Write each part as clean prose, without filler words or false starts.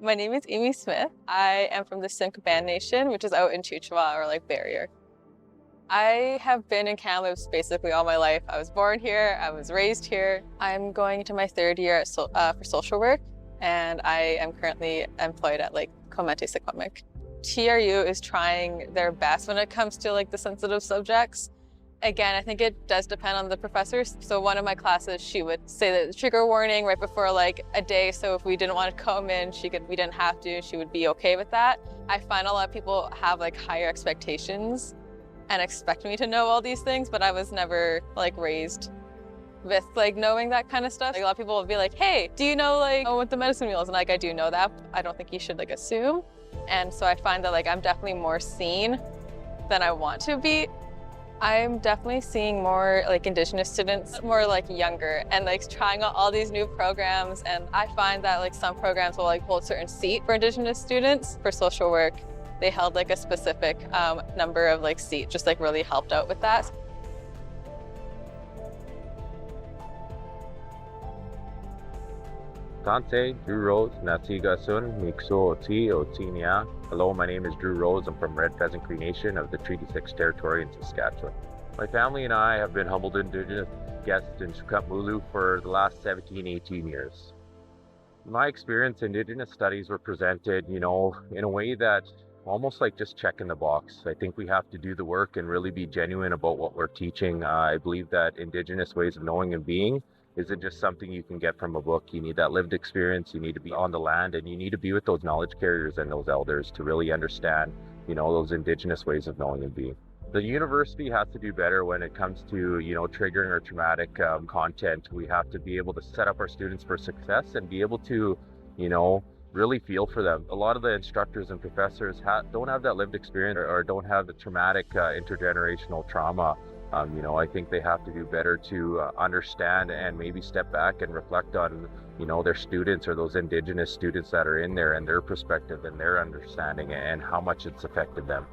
My name is Amy Smith. I am from the Simk Band Nation, which is out in Chuchwa, or like Barrier. I have been in Kamloops basically all my life. I was born here, I was raised here. I'm going into my third year for social work, and I am currently employed at Comente Sequamic. TRU is trying their best when it comes to the sensitive subjects. Again, I think it does depend on the professors. So one of my classes, she would say that the trigger warning right before a day. So if we didn't want to come in, we didn't have to, she would be okay with that. I find a lot of people have higher expectations and expect me to know all these things, but I was never raised with knowing that kind of stuff. A lot of people will be like, hey, do you know what the medicine wheel is? And I do know that. I don't think you should assume. And so I find that I'm definitely more seen than I want to be. I'm definitely seeing more Indigenous students, more younger, and trying out all these new programs. And I find that some programs will hold a certain seat for Indigenous students. For social work, they held a specific number of seats, just really helped out with that. Tante, Drew Rose, Natiga Sun, Mikso Oti, Otinia. Hello, my name is Drew Rose. I'm from Red Pheasant Cree Nation of the Treaty 6 territory in Saskatchewan. My family and I have been humbled Indigenous guests in Kamloops for the last 17, 18 years. In my experience, Indigenous studies were presented, in a way that almost just checking the box. I think we have to do the work and really be genuine about what we're teaching. I believe that Indigenous ways of knowing and being isn't just something you can get from a book. You need that lived experience, you need to be on the land, and you need to be with those knowledge carriers and those elders to really understand, those Indigenous ways of knowing and being. The university has to do better when it comes to, triggering or traumatic content. We have to be able to set up our students for success and be able to, really feel for them. A lot of the instructors and professors don't have that lived experience or don't have the traumatic intergenerational trauma. I think they have to do better to understand and maybe step back and reflect on, their students or those Indigenous students that are in there and their perspective and their understanding and how much it's affected them.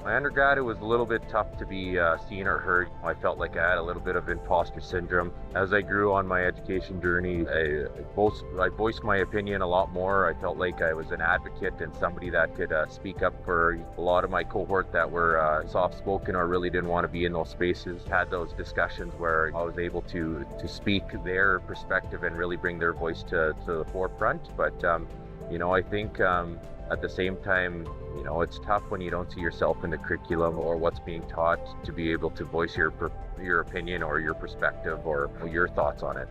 My undergrad, it was a little bit tough to be seen or heard. I felt like I had a little bit of imposter syndrome. As I grew on my education journey, I voiced my opinion a lot more. I felt like I was an advocate and somebody that could speak up for a lot of my cohort that were soft-spoken or really didn't want to be in those spaces. Had those discussions where I was able to speak their perspective and really bring their voice to the forefront. But I think at the same time, it's tough when you don't see yourself in the curriculum or what's being taught to be able to voice your opinion or your perspective or your thoughts on it.